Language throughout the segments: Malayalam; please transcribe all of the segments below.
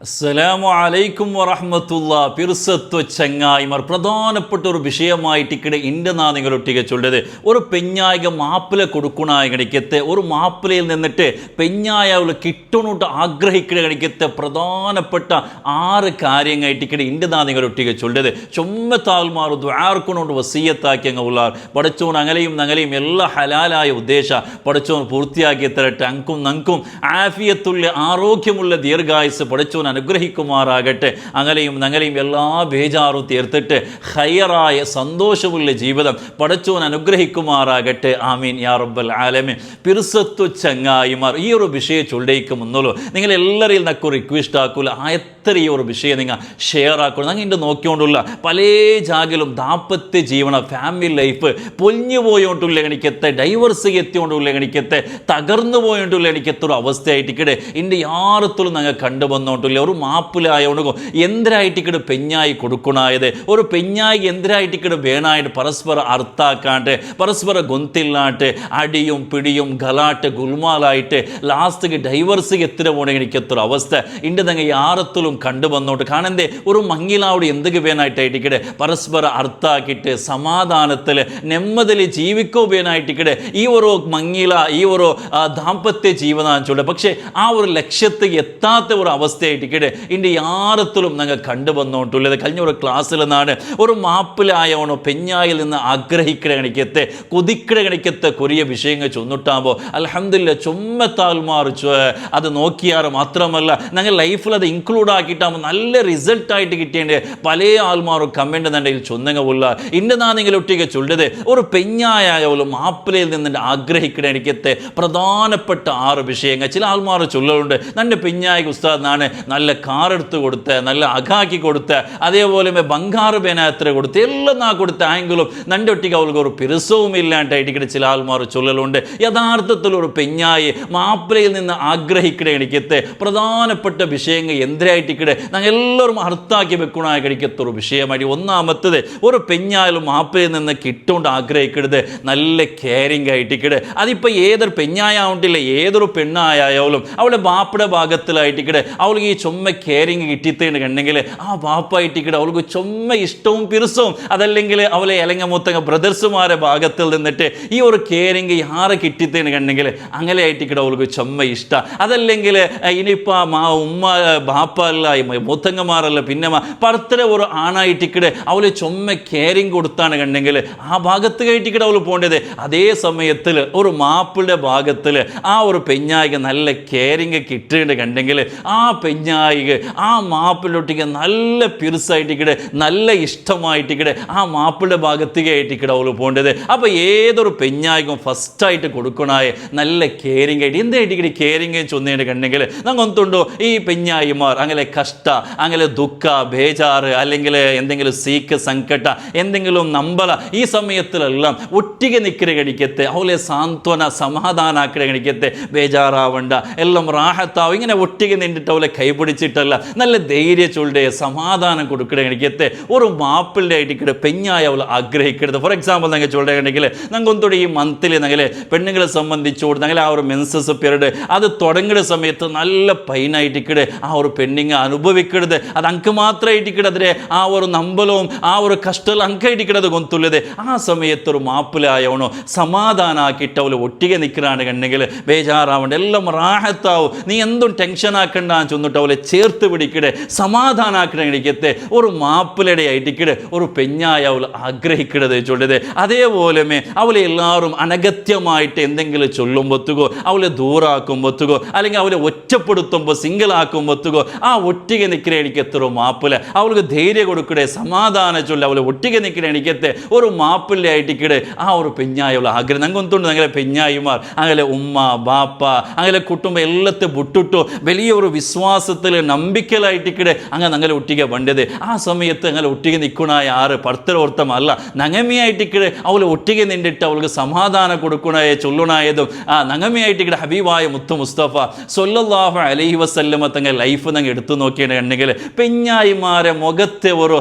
അസ്സലാമു അലൈക്കും വറഹ്മത്തുള്ളാ. പിർസത്വ ചങ്ങായിമാർ പ്രധാനപ്പെട്ട ഒരു വിഷയമായിട്ട് ഇക്കടെ ഇൻ്റെ നാ നിങ്ങളൊട്ടിಗೆ ചൊല്ലത് ഒരു പെഞ്ഞായിക മാപ്പിള കൊടുക്കണായ കണിക്കത്തെ ഒരു മാപ്പിളയിൽ നിന്നിട്ട് പെഞ്ഞായ കിട്ടണോട്ട് ആഗ്രഹിക്കുന്ന കണിക്കത്തെ പ്രധാനപ്പെട്ട 6 കാര്യങ്ങളായിട്ട് ഇക്കടെ ഇൻ്റെ നാ നിങ്ങളൊട്ടിಗೆ ചൊല്ലത് ചുമ്മത്താൽമാർ ദ്വാർക്കൊണ്ടോണ്ട് വസീയത്താക്കി അങ്ങ് ഉള്ളാർ പഠിച്ചോൻ അങ്ങലെയും എല്ലാ ഹലാലായ ഉദ്ദേശ പഠിച്ചോൻ പൂർത്തിയാക്കി തരട്ടെ. അങ്കും നങ്കും ആഫിയത്തുള്ള ആരോഗ്യമുള്ള ദീർഘായുസ് പഠിച്ചോൻ അനുഗ്രഹിക്കുമാറാകട്ടെ. അങ്ങനെയും എല്ലാ ബേജാറും തീർത്തിട്ട് ഖൈറായ സന്തോഷമുള്ള ജീവിതം പടച്ചോൻ അനുഗ്രഹിക്കുമാറാകട്ടെ. ആമീൻ യാ റബ്ബൽ ആലമീൻ. പിർസത്വ ചങ്ങായിമാർ ഈ ഒരു വിഷയം ചൊല്ലിക്കുമെന്നുള്ളൂ നിങ്ങൾ എല്ലാവരെയും നക്ക് റിക്വസ്റ്റ് ആക്കൂല എത്ര ഈ ഒരു വിഷയം നിങ്ങൾ ഷെയർ ആക്കണം. ഞങ്ങൾ ഇതിൻ്റെ നോക്കിക്കൊണ്ടുള്ള പല ജാഗിലും ദാമ്പത്യ ജീവന ഫാമിലി ലൈഫ് പൊലിഞ്ഞു പോയോണ്ടുള്ള എനിക്കത്തെ ഡൈവേഴ്സ് എത്തിയോണ്ടുള്ള എനിക്കത്തെ തകർന്നു പോയോണ്ടുള്ള എനിക്കത്തൊരു അവസ്ഥയായിട്ടിക്കടെ ഇതിൻ്റെ യാറത്തിലും ഞങ്ങൾ കണ്ടുവന്നോണ്ടില്ല. ഒരു മാപ്പിലായോണ്ടോ എന്തിനായിട്ടിക്കട് പെഞ്ഞായി കൊടുക്കണായത് ഒരു പെഞ്ഞായി എന്തിനായിട്ടിക്കട് വേണായിട്ട് പരസ്പര അർത്ഥാക്കാണ്ട് പരസ്പര ഗൊന്തില്ലാണ്ട് അടിയും പിടിയും ഗലാട്ട് ഗുൽമാലായിട്ട് ലാസ്റ്റ് ഡൈവേഴ്സ് എത്ര പോണെ എനിക്കത്തൊരു അവസ്ഥ ഇണ്ട് ഞങ്ങൾ യാറത്തിലും കണ്ടുവന്നോട്ട് കാണന്തേ ഒരു മങ്ങിലാവിടെ എന്തൊക്കെ വേനായിട്ടായിട്ടിക്കടെ പരസ്പര അർത്ഥാക്കിയിട്ട് സമാധാനത്തിൽ നെമ്മതിൽ ജീവിക്കോ വേനായിട്ടിക്കടെ ഈ ഒരു മങ്ങില ഈ ഒരു ദാമ്പത്യ ജീവിതം ചൂടെ. പക്ഷേ ആ ഒരു ലക്ഷ്യത്തിൽ എത്താത്ത ഒരു അവസ്ഥയായിട്ടിക്കടെ ഇതിൻ്റെ യാറത്തിലും ഞങ്ങൾ കണ്ടുവന്നോട്ടുള്ളത്. കഴിഞ്ഞ ഒരു ക്ലാസ്സിൽ നിന്നാണ് ഒരു മാപ്പിലായവണോ പെഞ്ഞായിൽ നിന്ന് ആഗ്രഹിക്കണ കണിക്കത്തെ കൊതിക്കണ കണിക്കത്തെ കൊറിയ വിഷയങ്ങൾ ചൊന്നിട്ടാകുമ്പോൾ അൽഹംദുലില്ലാ ചുമ്മത്താൽമാർ അത് നോക്കിയാറ് മാത്രമല്ല ഞങ്ങൾ ലൈഫിൽ അത് ഇൻക്ലൂഡ് ആക്കിയിട്ടാകുമ്പോൾ നല്ല റിസൾട്ടായിട്ട് കിട്ടിയേണ്ട പല ആൾമാരും കമൻ്റ് തന്നെ ചൊന്നങ്ങ ഉള്ള ഇൻ്റെ നാ നിങ്ങളൊട്ടിಗೆ ചൊല്ലത് ഒരു പെഞ്ഞായാലും മാപ്പിലയിൽ നിന്ന് ആഗ്രഹിക്കണ എനിക്കത്തെ പ്രധാനപ്പെട്ട 6 വിഷയങ്ങൾ. ചില ആൾമാർ ചൊല്ലുന്നുണ്ട് നൻ്റെ പെഞ്ഞായി ഉസ്താദ് നാണ് നല്ല കാറെടുത്ത് കൊടുത്ത് നല്ല അകാക്കി കൊടുത്ത് അതേപോലെ ബംഗാറ് പേനാത്ര കൊടുത്ത് എല്ലാം നാ കൊടുത്ത ആയെങ്കിലും നൻ്റെ ഒട്ടിക്ക് അവൾക്ക് ഒരു പിരസവും ഇല്ലാണ്ടായിട്ട് ചില ആൾമാർ ചൊല്ലലുണ്ട്. യഥാർത്ഥത്തിൽ ഒരു പെഞ്ഞായി മാപ്പിളയിൽ നിന്ന് ആഗ്രഹിക്കണ എനിക്കത്തെ പ്രധാനപ്പെട്ട വിഷയങ്ങൾ എന്തിനായിട്ടിക്കടെ ഞങ്ങൾ എല്ലാവരും അർത്ഥാക്കി വെക്കണ കഴിക്കത്തൊരു വിഷയമായിട്ട് ഒന്നാമത്തത് ഒരു പെഞ്ഞായാലും മാപ്പിളയിൽ നിന്ന് കിട്ടുകൊണ്ട് ആഗ്രഹിക്കരുത് നല്ല കെയറിങ് ആയിട്ടിക്കടെ. അതിപ്പോൾ ഏതൊരു പെഞ്ഞായാവണ്ടില്ല ഏതൊരു പെണ്ണായാലും അവളുടെ ബാപ്പയുടെ ഭാഗത്തിലായിട്ടിക്കടെ അവൾക്ക് ഈ ചുമ്മ കെയറിങ് കിട്ടിത്തേന്ന് കണ്ടെങ്കിൽ ആ ബാപ്പായിട്ടിക്കടെ അവൾക്ക് ചുമ്മ ഇഷ്ടവും പിറുസവും അതല്ലെങ്കിൽ അവളെ ഇലങ്ങ മൂത്തങ്ങ ബ്രദർസുമാരെ ഭാഗത്തിൽ നിന്നിട്ട് ഈ ഒരു കെയറിങ് ആരെ കിട്ടിത്തേന്ന് കണ്ടെങ്കിൽ അങ്ങനെ ആയിട്ടിക്കടെ അവൾക്ക് ചുമ്മ ഇഷ്ടം. അതല്ലെങ്കിൽ ഇനിയിപ്പോൾ ഉമ്മ ബാപ്പ അല്ല മൂത്തങ്ങമാരല്ല പിന്നെ പർത്തര ഒരു ആണായിട്ടിക്കടെ അവള് ചുമ്മ കെയറിങ് കൊടുത്താണ് കണ്ടെങ്കിൽ ആ ഭാഗത്ത് കയറ്റിക്കടെ അവൾ പോകേണ്ടത്. അതേ സമയത്തിൽ ഒരു മാപ്പിളുടെ ഭാഗത്തിൽ ആ ഒരു പെഞ്ഞായിക നല്ല കെയറിങ് കിട്ടേണ്ട കണ്ടെങ്കിൽ ആ പെഞ്ഞായിക ആ മാപ്പിളൊട്ടിക്ക് നല്ല പിറുസായിട്ടിക്കടെ നല്ല ഇഷ്ടമായിട്ടിക്കടെ ആ മാപ്പിളുടെ ഭാഗത്തേക്ക് ആയിട്ടിക്കടെ അവൾ പോകേണ്ടത്. അപ്പോൾ ഏതൊരു പെഞ്ഞായിക്കും ഫസ്റ്റായിട്ട് കൊടുക്കണായ നല്ല കെയറിങ് ആയിട്ട് എന്തായിട്ടിക്കടെ കെയറിങ് ചൊന്നേണ്ട കണ്ടെങ്കിൽ ഞങ്ങൾ ഒന്നുണ്ടോ ഈ പെഞ്ഞായിമാർ അങ്ങനെ കഷ്ട അങ്ങനെ ദുഃഖ ബേജാറ് അല്ലെങ്കിൽ എന്തെങ്കിലും സീക്ക് സങ്കട എന്തെങ്കിലും നമ്പല ഈ സമയത്തിലെല്ലാം ഒട്ടിಗೆ നിൽക്കുന്ന കണിക്കത്തെ അവളെ സാന്ത്വന സമാധാനാക്കിയ കണിക്കത്തെ ബേജാറാവണ്ട എല്ലാം റാഹത്താവും ഇങ്ങനെ ഒട്ടിಗೆ നിന്നിട്ട് അവളെ കൈപിടിച്ചിട്ടല്ല നല്ല ധൈര്യ ചൊല്ലുടെ സമാധാനം കൊടുക്കുന്ന കണിക്കത്തെ ഒരു മാപ്പിളുടെ ആയിട്ട് പെഞ്ഞായി അവൾ ആഗ്രഹിക്കരുത്. ഫോർ എക്സാമ്പിൾ ഞങ്ങൾ ചൊല്ലുകയാണെങ്കിൽ ഞങ്ങൾക്കൊന്നും ഈ മന്തിൽ ഞങ്ങൾ പെണ്ണുങ്ങളെ സംബന്ധിച്ചോട് ഞങ്ങൾ ആ ഒരു മെൻസസ് പീരീഡ് അത് തുടങ്ങുന്ന സമയത്ത് നല്ല പൈനായിട്ടിക്കടെ ആ ഒരു പെണ്ണിങ് അനുഭവിക്കരുത്. അത് അങ്ക് മാത്രമായിട്ടിക്കടെ അതിലെ ആ ഒരു നമ്പലവും ആ ഒരു കഷ്ടം അങ്കായിട്ടിക്കടത് കൊന്തുള്ളത്. ആ സമയത്ത് ഒരു മാപ്പിലായവണോ സമാധാനാക്കിയിട്ട് അവൾ ഒട്ടിಗೆ നിൽക്കുകയാണ് കണ്ടെങ്കിൽ ബേജാറാവണ്ട എല്ലാം റാഹത്താവും നീ എന്തും ടെൻഷൻ ആക്കണ്ടെന്ന് ചെന്നിട്ട് അവളെ ചേർത്ത് പിടിക്കടെ സമാധാനാക്കണ എനിക്കത്തെ ഒരു മാപ്പിളയുടെ ആയിട്ടിക്കടെ ഒരു പെഞ്ഞായി അവൾ ആഗ്രഹിക്കരുത് ചൊല്ലത്. അതേപോലെ അവളെ എല്ലാവരും അനഗത്യമായിട്ട് എന്തെങ്കിലും ചൊല്ലുമ്പോത്തുകോ അവളെ ദൂറാക്കുമ്പോത്തുകോ അല്ലെങ്കിൽ അവളെ ഒറ്റപ്പെടുത്തുമ്പോൾ സിംഗിൾ ആക്കുമ്പോത്തുകോ ആ ഒട്ടിಗೆ നിൽക്കുന്ന എനിക്കത്തൊരു മാപ്പിള അവൾക്ക് ധൈര്യം കൊടുക്കടെ സമാധാനം ചൊല്ലി അവളെ ഒട്ടിಗೆ നിൽക്കുന്ന എനിക്കത്തെ ഒരു മാപ്പിള ആയിട്ടിക്കടെ ആ ഒരു പെഞ്ഞായുള്ള ആഗ്രഹം ഞങ്ങൾക്കൊന്നുണ്ട്. അങ്ങനെ പെഞ്ഞായിമാർ അങ്ങനെ ഉമ്മ ബാപ്പ അങ്ങനെ കുടുംബം എല്ലാത്തെ വിട്ടിട്ടു വലിയൊരു വിശ്വാസത്തിൽ നമ്പിക്കലായിട്ടിക്കടെ അങ്ങനെ ഞങ്ങളെ ഒട്ടിಗೆ വേണ്ടത്. ആ സമയത്ത് അങ്ങനെ ഒട്ടിಗೆ നിൽക്കണായ ആറ് പർത്തരോർത്തമല്ല നങ്ങമിയായിട്ടിക്കടെ അവളെ ഒട്ടിಗೆ നിന്നിട്ട് അവൾക്ക് സമാധാനം കൊടുക്കണായ ചൊല്ലണായതും ആ നങ്ങമിയായിട്ടിക്കടെ ഹബീബായ മുത്തു മുസ്തഫ സ്വല്ലല്ലാഹു അലൈഹി വസല്ലമ തങ്ങൾ ലൈഫ് ഞങ്ങൾ എടുത്തു നോക്കിയിട്ടുണ്ടെങ്കിൽ പെഞ്ഞായിമാരെ മുഖത്തെ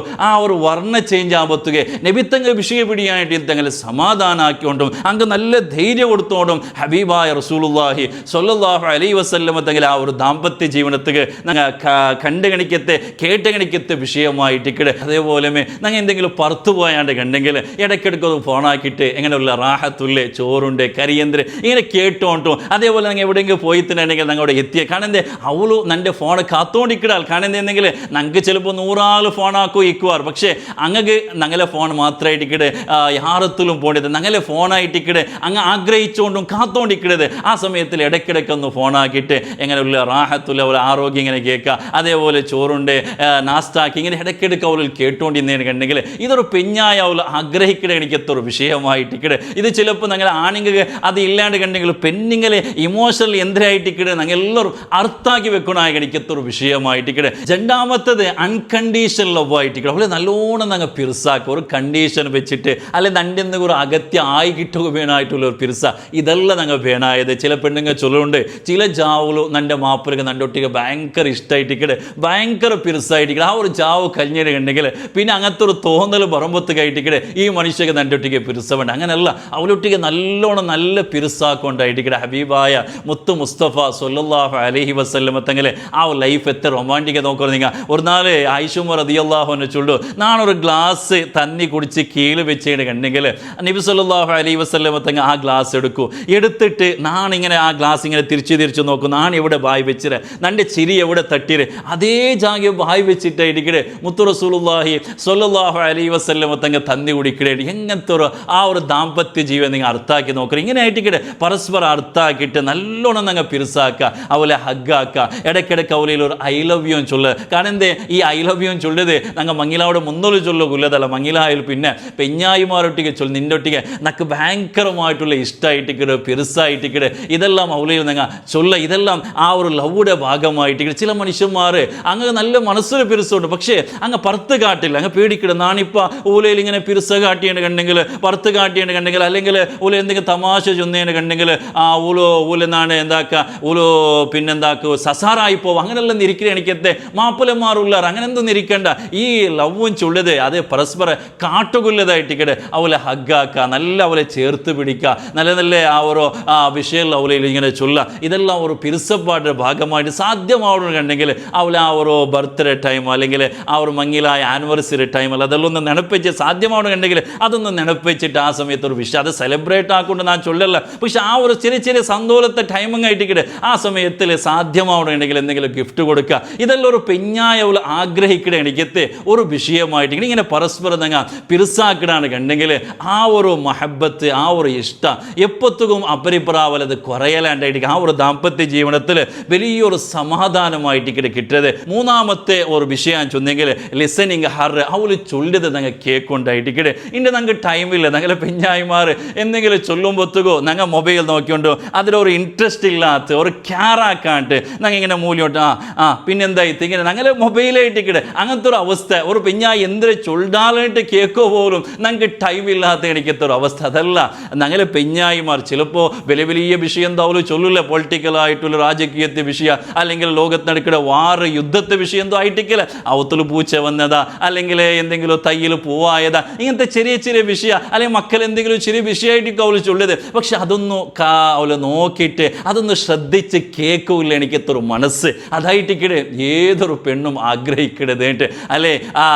ആ ഒരു വർണ്ണ ചേഞ്ച് ആകുമ്പോഴത്തേക്ക് നബിത്തങ്ങൾ വിഷയ പിടിയായിട്ട് തങ്ങൾ സമാധാനാക്കിക്കൊണ്ടും അങ്ങ് നല്ല ധൈര്യം കൊടുത്തോണ്ടും ഹബീബായ റസൂലുള്ളാഹി സ്വല്ലല്ലാഹു അലൈഹി വസല്ലമ തങ്ങൾ ആ ഒരു ദാമ്പത്യ ജീവിതത്തിക്ക് കണ്ട് കണിക്കത്തെ കേട്ട് കണിക്കത്തെ വിഷയമായിട്ട് ഇക്കടെ. അതേപോലെ ഞങ്ങൾ എന്തെങ്കിലും പുറത്തു പോയാണ്ട് കണ്ടെങ്കിൽ ഇടയ്ക്കിടയ്ക്ക് അത് ഫോണാക്കിയിട്ട് എങ്ങനെയുള്ള റാഹത്തുല്ലേ ചോറുണ്ട് കരിയന്ത്ര ഇങ്ങനെ കേട്ടോണ്ടും. അതേപോലെ ഞങ്ങൾ എവിടെയെങ്കിലും പോയി തന്നെയാണെങ്കിൽ ഞങ്ങളുടെ എത്തിയ കാണുന്നേ അവളു നൻ്റെ ഫോണ് കാത്തോണ്ടിക്കിടാൽ കാണുന്നെങ്കിൽ ഞങ്ങൾക്ക് ചിലപ്പോൾ 100 ആൾ ഫോണാക്കോ ഇക്കുവാർ. പക്ഷേ അങ്ങക്ക് ഞങ്ങളെ ഫോൺ മാത്രമായിട്ടിക്കട് യാറത്തിലും പോണ്ടത് ഞങ്ങളെ ഫോണായിട്ടിക്കട് അങ്ങ് ആഗ്രഹിച്ചുകൊണ്ടും കാത്തോണ്ടിക്കിടത്. ആ സമയത്തിൽ ഇടയ്ക്കിടയ്ക്ക് ഒന്ന് ഫോണാക്കിയിട്ട് എങ്ങനെയുള്ള റാഹത്തുള്ള ഒരു ആരോഗ്യം ഇങ്ങനെ കേൾക്കുക. അതേപോലെ ചോറുണ്ട് നാസ്താക്കി ഇങ്ങനെ ഇടയ്ക്കിടയ്ക്ക് അവളിൽ കേട്ടുകൊണ്ടിരുന്നതിന് കണ്ടെങ്കിൽ ഇതൊരു പെഞ്ഞായ അവൾ ആഗ്രഹിക്കണ എനിക്കത്തൊരു വിഷയമായിട്ടിക്കട്. ഇത് ചിലപ്പോൾ ഞങ്ങൾ ആണെങ്കിൽ അത് ഇല്ലാണ്ട് കണ്ടെങ്കിൽ പെണ്ണിങ്ങളെ ഇമോഷണൽ എന്തരായിട്ടിക്കട് ഞങ്ങൾ എല്ലാവരും അർത്ഥാക്കി വെക്കണായി എനിക്കത്തൊരു വിഷയമായിട്ടിക്കട്. രണ്ടാമത്തത് അൺകണ്ടീഷണൽ ലവ് ആയിട്ടിക്കട്. അവളെ നല്ലോണം ഞങ്ങൾ പിറുസാക്കുക ഒരു കണ്ടീഷൻ വെച്ചിട്ട് അല്ലെ നൻ്റെ എന്തെങ്കിലും ഒരു അകത്യം ആയി കിട്ടുക വേണമായിട്ടുള്ള ഒരു പിറുസ ഇതെല്ലാം ഞങ്ങൾ വേണമായത്. ചില പെണ്ണുങ്ങൾ ചൊല്ലുണ്ട് ചില ജാവുകളു നൻ്റെ മാപ്പിളക്ക് നൻ്റെ ഒട്ടിക്ക് ഭയങ്കര ഇഷ്ടമായിട്ടിക്കട് ഭയങ്കര പിറുസായിട്ടിക്കട്. ആ ഒരു ജാവ് കഴിഞ്ഞിട്ട് കണ്ടെങ്കിൽ പിന്നെ അങ്ങനത്തെ ഒരു തോന്നൽ പറമ്പത്ത് കയറ്റിക്കട് ഈ മനുഷ്യക്ക് നൻ്റെ ഒട്ടിക്ക് പിറുസമുണ്ട്. അങ്ങനെയല്ല അവളൊട്ടിക്ക് നല്ലോണം നല്ല പിറുസാക്കൊണ്ടായിട്ടിക്കട്. ഹബീബായ മുത്തു മുസ്തഫ സ്വല്ലല്ലാഹു അലൈഹി വസല്ലമ തങ്ങളെ ആ ലൈഫ് എത്ര റൊമാൻറ്റിക് നോക്കണം. നിങ്ങൾ ഒരു നാളെ ആയിഷുമ റളിയല്ലാഹു അൻഹ ചൊല്ലു നാനൊരു ഗ്ലാസ് തന്നി കുടിച്ച് കീഴ് വെച്ചിട്ട് കണ്ടെങ്കിൽ നബി സല്ലല്ലാഹു അലൈഹി വസല്ലമ തങ്ങൾ ആ ഗ്ലാസ് എടുത്തിട്ട് നാണിങ്ങനെ ആ ഗ്ലാസ് ഇങ്ങനെ തിരിച്ചു നോക്കും. നാൻ എവിടെ ബായ് വെച്ചിട്ട് നൻ്റെ ചിരി എവിടെ തട്ടിര് അതേ ജാഗ്യം ബായ് വെച്ചിട്ട് ഇടിക്കടെ മുത്തു റസൂലുള്ളാഹി സ്വല്ലല്ലാഹു അലൈഹി വസല്ലമ തങ്ങൾ തന്നി കുടിക്കടേ. എങ്ങനത്തെ ഒരു ദാമ്പത്യ ജീവൻ നിങ്ങൾ അർത്ഥാക്കി നോക്കണം. ഇങ്ങനെ ആയിട്ടിക്കടെ പരസ്പരം അർത്ഥാക്കിയിട്ട് നല്ലോണം നിങ്ങൾ പിറുസാക്കുക അവളെ ഹഗ്ഗാക്കുക. ഇടയ്ക്കിടയ്ക്ക് അവളിൽ ഒരു ഐ ലവ് യു ചൊല്ലുക. കാരണം എന്തേ ഈ ഐ ലവ് യു ചൊല്ലത് ഞങ്ങൾ മങ്ങിലാവിടെ മുന്നോട്ട് ചൊല്ലുകൊല്ലതല്ല മങ്ങിലായാലും പിന്നെ പെഞ്ഞായിമാരൊട്ടിക്ക് ചൊല്ലു നിൻ്റെ ഒട്ടിക്ക് നക്ക് ഭയങ്കരമായിട്ടുള്ള ഇഷ്ടമായിട്ടിക്കട് പിറുസായിട്ടിക്കട് ഇതെല്ലാം അവളിൽ നിങ്ങൾ ചൊല്ല. ഇതെല്ലാം ആ ഒരു ലவ்வுടെ ഭാഗമായിട്ടിക്കട്. ചില മനുഷ്യന്മാർ അങ്ങ് നല്ല മനസ്സിൽ പിറുസുണ്ട് പക്ഷേ അങ്ങ് പുറത്ത് കാട്ടില്ല അങ്ങ് പേടിക്കിടും. നാണിപ്പോൾ ഊലയിൽ ഇങ്ങനെ പിറുസ കാട്ടിയേണ്ട കണ്ടെങ്കിൽ പുറത്ത് കാട്ടിയേണ്ട കണ്ടെങ്കിൽ അല്ലെങ്കിൽ ഊല എന്തെങ്കിലും തമാശ ചൊന്നേണ്ട കണ്ടെങ്കിൽ ആ ഊലെന്നാണ് എന്താക്കുക ഊലോ പിന്നെന്താക്കുക സസാറായി പോവും. അങ്ങനെല്ലാം നിരിക്കണ എനിക്കത്തെ മാപ്പിളമാറുള്ളാർ അങ്ങനെ എന്തും നിരിക്കേണ്ട. ഈ ലവും ചൊല്ലത് അത് പരസ്പരം കാട്ടുകൊല്ലതായിട്ടിക്കട് അവളെ ഹഗ്ഗാക്കുക നല്ല അവളെ ചേർത്ത് പിടിക്കുക നല്ല നല്ല ആ ഒരു വിഷയം അവളയിൽ ഇങ്ങനെ ചൊല്ല. ഇതെല്ലാം ഒരു പിറുസപ്പാടിൻ്റെ ഭാഗമായിട്ട് സാധ്യമാവണം കണ്ടെങ്കിൽ അവളെ ആ ഒരു ബർത്ത്ഡേ ടൈം അല്ലെങ്കിൽ ആ ഒരു മങ്ങിലായ ആനിവേഴ്സറി ടൈം അല്ല അതെല്ലാം ഒന്ന് നെനപ്പിച്ച് സാധ്യമാവണം കണ്ടെങ്കിൽ അതൊന്ന് നെനപ്പിച്ചിട്ട് ആ സമയത്ത് ഒരു വിഷയം അത് സെലിബ്രേറ്റ് ആക്കൊണ്ട് ഞാൻ ചൊല്ലല്ല. പക്ഷെ ആ ഒരു ചെറിയ സന്തോഷത്തെ ടൈമിങ് ആയിട്ടിക്കട്ടെ ആ സമയത്തിൽ സാധ്യമാവണമെങ്കിൽ എന്തെങ്കിലും ഗിഫ്റ്റ് കൊടുക്കുക. ഇതെല്ലാം ഒരു പെഞ്ഞായ ആഗ്രഹിക്കണ എനിക്കത്തെ ഒരു വിഷയമായിട്ട് ഇങ്ങനെ പരസ്പരം നിങ്ങൾ പിറുസാക്കിടാണ് കണ്ടെങ്കിൽ ആ ഒരു മഹബത്ത് ആ ഒരു ഇഷ്ടം എപ്പോഴത്തും അപരിപ്രാവലത് കുറയലാണ്ടായിട്ട് ആ ഒരു ദാമ്പത്യ ജീവിതത്തിൽ വലിയൊരു സമാധാനമായിട്ട് കിട്ടത്. മൂന്നാമത്തെ ഒരു വിഷയം ചൊന്നെങ്കിൽ ലിസണിങ് ഹർ അവൾ ചൊല്ലിയത് ഞങ്ങൾ കേൾക്കൊണ്ടായിട്ടിക്കടെ. ഇൻ്റെ ഞങ്ങൾക്ക് ടൈമില്ല ഞങ്ങളെ പെഞ്ഞായിമാർ എന്തെങ്കിലും ചൊല്ലുമ്പോഴത്തേക്കോ ഞങ്ങൾ മൊബൈൽ നോക്കിക്കൊണ്ടോ അതിലൊരു ഇൻട്രസ്റ്റ് ഇല്ലാത്ത ഒരു ക്യാറാക്കാണ്ട് ഞങ്ങൾ ഇങ്ങനെ മൂല്യോട്ട് പിന്നെന്തായി ഇങ്ങനെ ഞങ്ങൾ മൊബൈലായിട്ടിക്കടെ. അങ്ങനത്തെ ഒരു അവസ്ഥ ഒരു പെഞ്ഞായി എന്തൊരു ചൊല്ലാനായിട്ട് കേൾക്കോ പോലും ഞങ്ങൾക്ക് ടൈമില്ലാത്ത എനിക്കത്തൊരു അവസ്ഥ. അതല്ല ഞങ്ങളെ പെഞ്ഞായിമാർ ചിലപ്പോൾ വലിയ വിഷയം എന്തായാലും ചൊല്ലില്ല പൊളിറ്റിക്കലായിട്ടുള്ള രാജകീയത്തെ വിഷയം അല്ലെങ്കിൽ ലോകത്ത് നടക്കുന്ന വാറ് യുദ്ധത്തെ വിഷയം എന്തോ ആയിട്ടിക്കല അവത്തിൽ പൂച്ച വന്നതാ അല്ലെങ്കിൽ എന്തെങ്കിലും തയ്യിൽ പോവായതാ ഇങ്ങനത്തെ ചെറിയ വിഷയം അല്ലെങ്കിൽ മക്കൾ എന്തെങ്കിലും ചെറിയ വിഷയമായിട്ടൊക്കെ അവൾ ചൊല്ലിയത്. പക്ഷെ അതൊന്നും അവൾ നോക്കിയിട്ട് അതൊന്ന് ശ്രദ്ധിച്ച് കേൾക്കില്ല എനിക്കത്തൊരു മനസ്സ് അതായിട്ടിക്കടെ ഏതൊരു പെണ്ണും ആഗ്രഹിക്കണതേട്ട് അല്ലേ.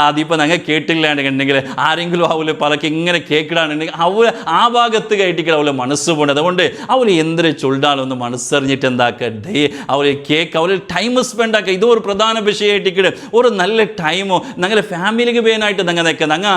അതിപ്പോൾ ഞങ്ങൾ കേട്ടില്ലാണ്ടെങ്കിൽ ആരെങ്കിലും അവൾ പലക്ക് ഇങ്ങനെ കേൾക്കിടാന്നുണ്ടെങ്കിൽ അവൾ ആ ഭാഗത്ത് കയറ്റിക്കട അവളെ മനസ്സ് പോകണം. അതുകൊണ്ട് അവൾ എന്തൊരു ചൊല്ലാലൊന്ന് മനസ്സറിഞ്ഞിട്ട് എന്താക്കുക അവൾ കേക്ക് അവൾ ടൈം സ്പെൻഡ് ആക്കുക. ഇതൊരു പ്രധാന വിഷയമായിട്ടിക്കടെ ഒരു നല്ല ടൈമോ ഞങ്ങളുടെ ഫാമിലിക്ക് വേനായിട്ട് ഞങ്ങൾ നിൽക്കുക. ഞങ്ങൾ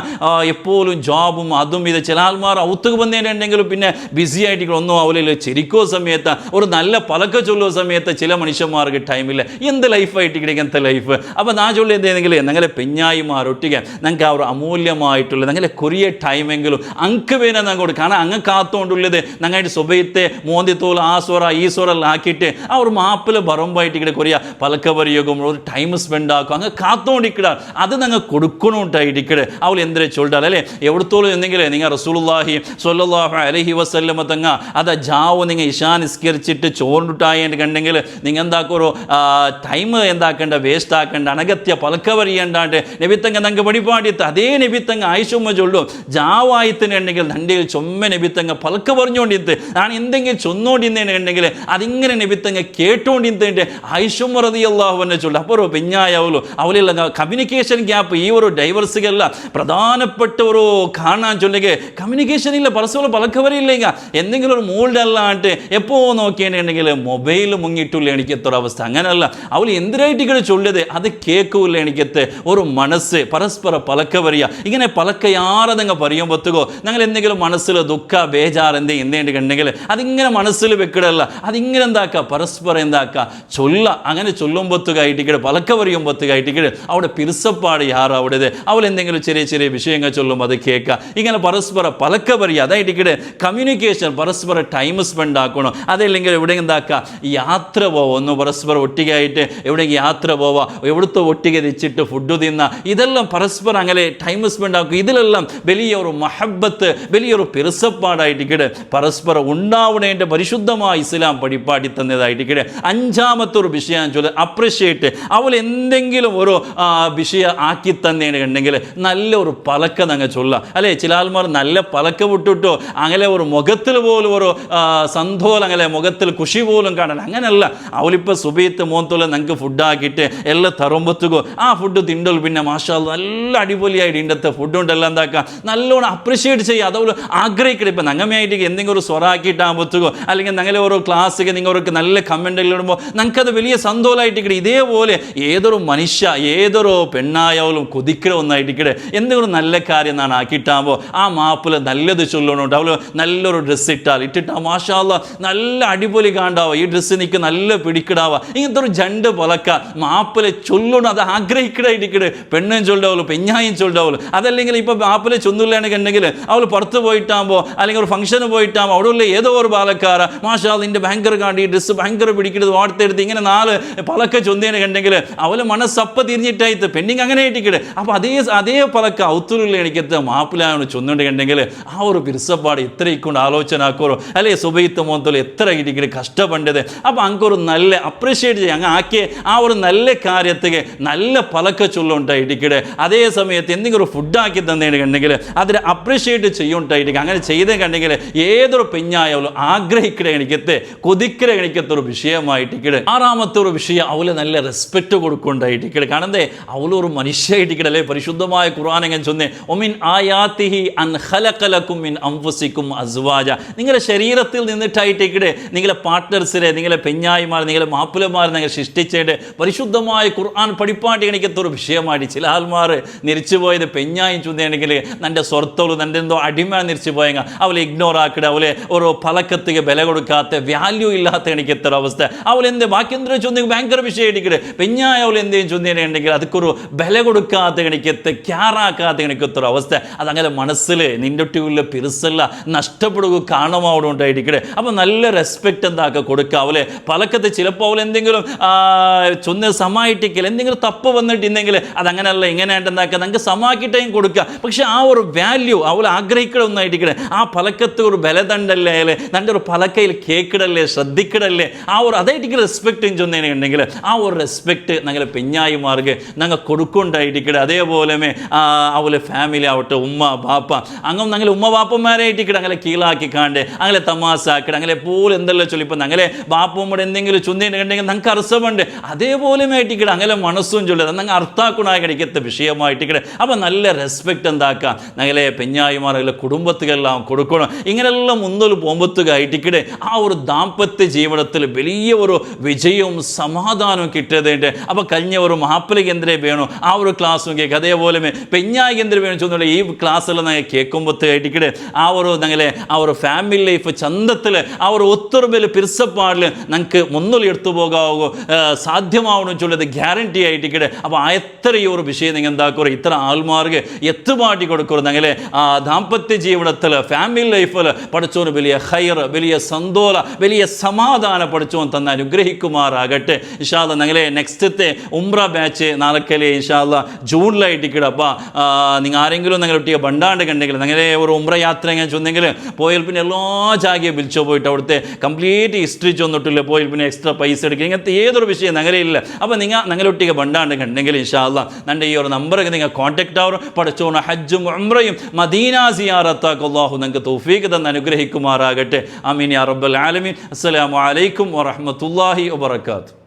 എപ്പോഴും ജോബും അതും ഇത് ചില ആൾമാർ ഔത്തുക്ക് വന്നതിനുണ്ടെങ്കിലും പിന്നെ ബിസി ആയിട്ട് ഒന്നും അവളിൽ ചിരിക്കോ സമയത്ത് ഒരു നല്ല പലക്ക ചൊല്ലോ സമയത്ത് ചില മനുഷ്യന്മാർക്ക് ടൈമില്ല. എന്ത് ലൈഫായിട്ട് ഇങ്ങനത്തെ ലൈഫ്. അപ്പോൾ ഞാൻ ചൊല്ലിയെന്തെങ്കിൽ ഞങ്ങളെ പെഞ്ഞായിമാരൊട്ടിക ഞങ്ങൾക്ക് ആ ഒരു അമൂല്യമായിട്ടുള്ള ഞങ്ങളെ കൊറിയ ടൈമെങ്കിലും അങ്ക് വേന ഞങ്ങൾ കൊടുക്കുക. കാരണം അങ്ങ് കാത്തുകൊണ്ടുള്ളത് ഞങ്ങളുടെ സ്വഭയത്തെ മോന്തിത്തോൽ ആ സ്വറ ഈ സ്വറെല്ലാം ആക്കിയിട്ട് ആ ഒരു മാപ്പിൽ പറമ്പായിട്ട് ഇവിടെ കൊറിയ പലക്ക പരിയോഗം ഒരു ടൈം സ്പെൻഡ് ആക്കും അങ്ങ് കാത്തുകൊണ്ടിരിക്കുക. അത് ഞങ്ങൾ കൊടുക്കണോട്ടായിട്ടിക്കടെ അവൾ എന്തിനെ ചൊല്ലാൽ അല്ലേ. എവിടത്തോളം എന്തെങ്കിലും നിങ്ങൾ റസൂലുള്ളാഹി സ്വല്ലല്ലാഹു അലൈഹി വസല്ലമ തങ്ങ അത് ജാവ് നിങ്ങൾ ഇശാ നിസ്കരിച്ചിട്ട് ചോറിട്ടായിട്ട് കണ്ടെങ്കിൽ നിങ്ങൾ എന്താക്കും ഒരു ടൈം എന്താക്കേണ്ട വേസ്റ്റ് ആക്കേണ്ട അനഗത്യ പലക്ക പറയേണ്ടാണ്ട് നബിത്തങ്ങ ഞങ്ങൾക്ക് വഴിപാടിയത്ത് അതേ നബിത്തങ്ങ ആയിഷുമ്മ ചൊല്ലും ജാവായത്തിനുണ്ടെങ്കിൽ നൻ്റെ ചൊമ്മ നബിത്തങ്ങ പലക്ക പറഞ്ഞുകൊണ്ടിരുത്ത് ഞാൻ എന്തെങ്കിലും ചൊന്നോണ്ടിരുന്നതിനുണ്ടെങ്കിൽ അതിങ്ങനെ നബിത്തങ്ങ കേട്ടോണ്ടിരുന്നതിൻ്റെ ആയിഷുമ്മ റളിയല്ലാഹു അൻഹു ചൊല്ല അപ്പോൾ ഒരു പെഞ്ഞായാവല്ലോ അവലുള്ള കമ്മ്യൂണിക്കേഷൻ ഗ്യാപ്പ് ഈ ഒരു ഡൈവേഴ്സിಗೆಲ್ಲ പ്രധാനപ്പെട്ട ഒരു കാണാൻ ചൊല്ലുക കമ്മ്യൂണിക്കേഷൻ ഇല്ല പരസ്പരം പലക്കവരില്ലെങ്കിൽ എന്തെങ്കിലും ഒരു മൂൾഡ് അല്ലാണ്ട് എപ്പോൾ നോക്കിയിട്ടുണ്ടെങ്കിൽ മൊബൈൽ മുങ്ങിയിട്ടുള്ള എനിക്കെത്തൊരവസ്ഥ അങ്ങനെയല്ല അവൾ എന്തിനായിട്ട് ചൊല്ലിയത് അത് കേൾക്കൂല എനിക്കത്തെ ഒരു മനസ്സ് പരസ്പര പലക്കവരിയ ഇങ്ങനെ പലക്കയാറതങ്ങ് പറയുമ്പോഴത്തേക്കോ ഞങ്ങൾ എന്തെങ്കിലും മനസ്സിൽ ദുഃഖ ബേജാർ എന്തെങ്കിലും അതിങ്ങനെ മനസ്സിൽ വെക്കിടല്ല അതിങ്ങനെ എന്താക്കുക പരസ്പരം എന്താക്കുക ചൊല്ല അങ്ങനെ ചൊല്ലുമ്പോഴത്തേക്കായിട്ട് പലക്ക പറയുമ്പോഴത്തേക്കായിട്ട് അവിടെ പിരിസപ്പാട് യാറ് അവിടേത് അവൾ എന്തെങ്കിലും ചെറിയ ചെറിയ വിഷയങ്ങൾ ചൊല്ലും അത് കേൾക്കുക ഇങ്ങനെ പരസ്പര പലക്ക പറയുക അതായിട്ട് കമ്മ്യൂണിക്കേഷൻ പരസ്പര ടൈം സ്പെൻഡ് ആക്കണം അതല്ലെങ്കിൽ എവിടെ എന്താക്കുക യാത്ര പോവുക ഒന്ന് പരസ്പരം ഒട്ടികയായിട്ട് എവിടെയെങ്കിലും യാത്ര പോവുക എവിടുത്തെ ഒട്ടിക തിച്ചിട്ട് ഫുഡ് തിന്ന ഇതെല്ലാം പരസ്പരം അങ്ങനെ ടൈം സ്പെൻഡ് ആക്കുക ഇതിലെല്ലാം വലിയൊരു മഹബത്ത് വലിയൊരു പിറസപ്പാടായിട്ട് പരസ്പരം ഉണ്ടാവുന്നതിൻ്റെ പരിശുദ്ധമായ ഇസ്ലാം പഠിപ്പാടി തന്നതായിട്ട് അഞ്ചാമത്തെ ഒരു വിഷയം ചൊല്ലി അപ്രിഷ്യേറ്റ് അവൾ എന്തെങ്കിലും ഒരു വിഷയം ആക്കി തന്നേണ്ടെങ്കിൽ നല്ലൊരു പലക്ക ഞങ്ങൾ ചൊല്ലാം അല്ലേ ചില ആൾമാർ നല്ല പലക്ക വിട്ടിട്ടോ അങ്ങനെ ഒരു മുഖത്തിൽ പോലും ഒരു സന്തോഷം അങ്ങനെ മുഖത്തിൽ ഖുഷി പോലും കാണാൻ അങ്ങനെയല്ല അവളിപ്പോൾ സുബീത്ത് മോന്തുള്ള ഞങ്ങൾക്ക് ഫുഡാക്കിയിട്ട് എല്ലാം തറുമ്പത്തുകോ ആ ഫുഡ് തിണ്ടൽ പിന്നെ മാഷാ നല്ല അടിപൊളിയായിട്ട് ഇണ്ടത്തെ ഫുഡ് ഉണ്ടെല്ലാം എന്താക്കുക നല്ലോണം അപ്രിഷ്യേറ്റ് ചെയ്യുക അതുപോലെ ആഗ്രഹിക്കണം ഇപ്പം ഞങ്ങമയായിട്ട് എന്തെങ്കിലും ഒരു സ്വറാക്കിയിട്ടാകുമ്പോഴത്തേക്കോ അല്ലെങ്കിൽ ഞങ്ങളെ ഓരോ ക്ലാസ്സിൽ നിങ്ങൾക്ക് നല്ല കമൻറ്റുകൾ ഇടുമ്പോൾ ഞങ്ങൾക്കത് വലിയ സന്തോഷമായിട്ട് ഇതേപോലെ ഏതൊരു മനുഷ്യ ഏതൊരു പെണ്ണായാലും കൊതിക്കൽ ഒന്നായിട്ട് എന്തെങ്കിലും നല്ല കാര്യം എന്നാണ് ആക്കിയിട്ടാകുമ്പോൾ ആ മാപ്പിൽ നല്ലത് ചൊല്ലണുണ്ട് അവൾ നല്ലൊരു ഡ്രസ്സ് ഇട്ടിട്ടാ മാഷാ അല്ലാ നല്ല അടിപൊളി കാണാവുക ഈ ഡ്രസ്സ് എനിക്ക് നല്ല പിടിക്കിടാവുക ഇങ്ങനത്തെ ഒരു ജണ്ട് പൊലക്ക മാപ്പിലെ ചൊല്ലണം അത് ആഗ്രഹിക്കടായിട്ട് പെണ്ണും ചൊല്ലാവുള്ളൂ പെഞ്ഞായും ചൊല്ലാവുള്ളൂ അതല്ലെങ്കിൽ ഇപ്പോൾ മാപ്പിലെ ചൊന്നില്ലാണെങ്കിൽ അവൾ പുറത്ത് പോയിട്ടാകുമ്പോൾ അല്ലെങ്കിൽ ഒരു ഫംഗ്ഷന് പോയിട്ടാകുമ്പോൾ അവിടെ ഉള്ള ഏതോ ഒരു പാലക്കാര മാഷാ നിൻ്റെ ഭയങ്കര കാണ്ടി ഈ ഡ്രസ്സ് ഭയങ്കര പിടിക്കുന്നത് വാർത്തെടുത്ത് ഇങ്ങനെ 4 പലക്ക ചൊന്നേനെ കണ്ടെങ്കിൽ അവൾ മനസ്സപ്പ തിരിഞ്ഞിട്ടായിട്ട് പെണ്ണിങ് അങ്ങനെ ആയിട്ടിക്കട്ടെ അപ്പോൾ അതേ പലക്ക ഔത്തുള്ള എനിക്കത്തെ മാപ്പിലാണ് ചൊന്നുണ്ടെങ്കിൽ ആ ഒരു പിരിസപ്പാട് എത്ര ഇക്കൊണ്ട് ആലോചന ആക്കോറോ അല്ലെ സുബൈത്ത് മോന്തോല് എത്ര ഇരിക്കട്ടെ കഷ്ടപ്പെട്ടത് അപ്പോൾ അങ്ങൊരു നല്ല അപ്രിഷ്യേറ്റ് ചെയ്യുക അങ്ങ് ആക്കിയ ആ ഒരു നല്ല കാര്യത്തേക്ക് നല്ല പലക്ക ചൊല്ലുണ്ടായിട്ടിക്കട്ടെ അതേ സമയത്ത് എന്തെങ്കിലും ഒരു ഫുഡാക്കി തന്നേണ്ടെങ്കിൽ അതിനെ അപ്രിഷ്യേറ്റ് ചെയ്യുണ്ടായിട്ട് അങ്ങനെ ചെയ്തേ കണ്ടെങ്കിൽ ഏതൊരു പെഞ്ഞായാലും ആഗ്രഹിക്കണ എനിക്കത്തെ കൊതിക്കര എനിക്കത്തെ ഒരു വിഷയമായിട്ടിക്കട്ടെ ആറാമത്തെ ഒരു വിഷയം അവള് നല്ല റെസ്പെക്റ്റ് കൊടുക്കുന്നുണ്ടായിട്ടിക്കട്ടെ കാണണ്ടേ അവളൊരു മനുഷ്യയായിട്ടിക്കട്ടെ അല്ലെ പരിശുദ്ധമായ ഖുർആൻ എങ്ങനെ ചൊന്നേ ഒമിൻ ആയാത്തിഹി അൻ ഖലഖലകും മിൻ അൻഫുസികും അസ്വാജ നിങ്ങളുടെ ശരീരത്തിൽ നിന്നിട്ടായിട്ടിക്കട്ടെ നിങ്ങളെ പാർട്ട്നേഴ്സിനെ നിങ്ങളെ പെഞ്ഞായിമാർ നിങ്ങളെ മാപ്പിളമാർ നിങ്ങൾ സൃഷ്ടിച്ചേട്ട് പരിശുദ്ധമായ ഖുർആൻ പഠിപ്പാട്ടി എനിക്കത്തെ ഒരു വിഷയമായിട്ട് ചില ആൾമാർ നിരിച്ചു പോയത് പെഞ്ഞായും ചൊന്നേണെങ്കിൽ നിൻ്റെ സ്വർത്തോളൂ നിൻ്റെ എന്തോ അടിമ നിരിച്ചു പോയെങ്കിൽ അവളെ ഇഗ്നോർ ആക്കിയിട്ട് അവളെ ഒരു പലക്കത്തിക്ക് വില കൊടുക്കാത്ത വാല്യൂ ഇല്ലാത്ത എനിക്ക് എത്ര അവസ്ഥ അവൾ എന്ത് ബാക്കി എന്തെങ്കിലും ചൊന്നെങ്കിൽ ഭയങ്കര വിഷയം ഇടിക്കട്ടെ പെഞ്ഞായ അവൾ എന്തെങ്കിലും ചൊന്നേനുണ്ടെങ്കിൽ അതൊക്കൊരു വില കൊടുക്കാത്ത എനിക്കെത്ത് ക്യാറാക്കാത്ത എനിക്കെത്ര അവസ്ഥ അതങ്ങനെ മനസ്സിൽ നിൻ്റെ ഒട്ടിയുള്ള പിരിസല്ല നഷ്ടപ്പെടുക കാണുമാവിടെ ഉണ്ടായിരിക്കട്ടെ അപ്പോൾ നല്ല റെസ്പെക്റ്റ് എന്താക്കുക കൊടുക്കുക അവളെ പലക്കത്ത് ചിലപ്പോൾ അവൾ എന്തെങ്കിലും ചൊന്ന് സമായിട്ടിക്കൽ എന്തെങ്കിലും തപ്പ് വന്നിട്ടുണ്ടെങ്കിൽ അതങ്ങനെയല്ല ഇങ്ങനെയായിട്ട് എന്താക്കുക നമുക്ക് സമാക്കിട്ടേയും കൊടുക്കുക പക്ഷെ ആ ഒരു വാല്യൂ അവൾ ആഗ്രഹിക്കണ ഒന്നായിട്ടിക്കട്ടെ ആ പലക്കത്ത് ഒരു ബലതണ്ടല്ലേ അല്ലെ നൻ്റെ ഒരു പലക്കയിൽ കേക്കിടല്ലേ ശ്രദ്ധിക്കിടല്ലേ ആ ഒരു അതായിട്ട് റെസ്പെക്റ്റ് ചൊന്നേനുണ്ടെങ്കിൽ ആ ഒരു റെസ്പെക്റ്റ് ഞങ്ങളെ പെഞ്ഞായിമാർക്ക് ഞങ്ങൾ കൊടുക്കുണ്ടായിട്ടിക്കട്ടെ അതേപോലെ അവളെ ഫാമിലി ആവട്ടെ ഉമ്മ ബാപ്പ അങ്ങനെ ഞങ്ങളെ ഉമ്മ ബാപ്പന്മാരായിട്ടിക്കട്ടെ അങ്ങനെ കീഴാക്കി കാണ്ട് അങ്ങനെ തമാസാക്കിട്ട് അങ്ങനെ എപ്പോഴും എന്തെല്ലാം ചൊല്ലി ഇപ്പം ഞങ്ങളെ ബാപ്പമ്മയുടെ എന്തെങ്കിലും ചൊന്നേനുണ്ടെങ്കിൽ ഞങ്ങൾക്ക് അർസമുണ്ട് അതേപോലെ ആയിട്ടിക്കട്ടെ അങ്ങനെ മനസ്സും ചൊല്ലത് ഞങ്ങൾ അർത്ഥാക്കുണായി കിടക്കത്തെ വിഷയമായിട്ടിക്കട്ടെ അപ്പോൾ നല്ല റെസ്പെക്റ്റ് എന്താക്കുക ഞങ്ങളെ പെഞ്ഞായിമാരുടെ കുടുംബത്തിലെല്ലാം കൊടുക്കണം ഇങ്ങനെല്ലാം മുന്നിൽ പോകുമ്പോഴത്തേക്കായിട്ടിക്കട്ടെ ആ ഒരു ദാമ്പത്യ ജീവിതത്തിൽ വലിയ ഒരു വിജയവും സമാധാനവും കിട്ടിയതുണ്ട് അപ്പോൾ കഴിഞ്ഞ ഒരു മാപ്പിളയ്ക്ക് എന്തിനേ വേണോ ആ ഒരു ക്ലാസ്സും കേൾക്കുക അതേപോലെ പെഞ്ഞായിക്ക് എന്തിനു വേണം ചൊന്നുള്ള ഈ ക്ലാസ്സെല്ലാം ഞങ്ങൾ കേൾക്കുമ്പോഴത്തേക്കായിട്ടിക്കട്ടെ ആ ഒരു ഞങ്ങളെ ആ ഒരു ഫാമിലി ലൈഫ് ചന്തത്തിൽ ആ ഒരു ഒത്തൊരുമയിൽ പിരിസപ്പാടിൽ ഞങ്ങൾക്ക് മുന്നിൽ എടുത്തു പോകാവോ സാധ്യമാവണമെന്ന് ചൊല്ലത് ഗ്യാരണ്ടി ആയിട്ടിക്കട്ടെ അപ്പോൾ ആ എത്ര ഈ ഒരു വിഷയം നിങ്ങൾ എന്താക്കുക ഇത്ര ആൾമാർക്ക് എത്തുപാട്ടി കൊടുക്കുക ഞങ്ങളെ ദാമ്പത്യ ജീവിതത്തിൽ ഫാമിലി ലൈഫിൽ പഠിച്ചോന് വലിയ ഹൈർ വലിയ സന്തോഷ വലിയ സമാധാന പഠിച്ചോൻ തന്നെ അനുഗ്രഹിക്കുമാറാകട്ടെ ഇൻഷാ അല്ലാഹ് ഞങ്ങളെ നെക്സ്റ്റത്തെ ഉംറ ബാച്ച് നാളെ ഇൻഷാ അല്ലാഹ് ജൂണിലായിട്ടിക്കട്ടെ അപ്പോൾ നിങ്ങൾ ആരെങ്കിലും ഞങ്ങൾ ഒട്ടിയ ബണ്ടാണ്ട് കണ്ടെങ്കിൽ ഞങ്ങളെ ഒരു ഉംറ യാത്ര എങ്ങനെ ചൊന്നെങ്കിൽ പോയാൽ പിന്നെ എല്ലാ ജാഗയും വിളിച്ചോ പോയിട്ട് അവിടുത്തെ കംപ്ലീറ്റ് ഹിസ്റ്ററി ചൊന്നിട്ടില്ല പോയാൽ പിന്നെ എക്സ്ട്രാ പൈസ എടുക്കുക ഇങ്ങനത്തെ ഏതൊരു വിഷയം ഞങ്ങളെ ഇല്ല അപ്പോൾ ഞങ്ങളൊട്ടിക ബണ്ടാണ്ട് കണ്ടെങ്കിൽ ഇൻഷാ അല്ലാഹ് എൻ്റെ ഈ ഒരു നമ്പറൊക്കെ നിങ്ങൾ കോൺടാക്റ്റ് ആവും പഠിച്ചോണം ഹജ്ജും ഉംറയും മദീന സിയാറത്താക്ക് അല്ലാഹു നിങ്ങൾക്ക് തൗഫീഖ് തന്ന് അനുഗ്രഹിക്കുമാറാകട്ടെ ആമീൻ യാ റബ്ബൽ ആലമീൻ അസ്സലാമു അലൈക്കും വറഹ്മത്തുള്ളാഹി വബറകാതുഹു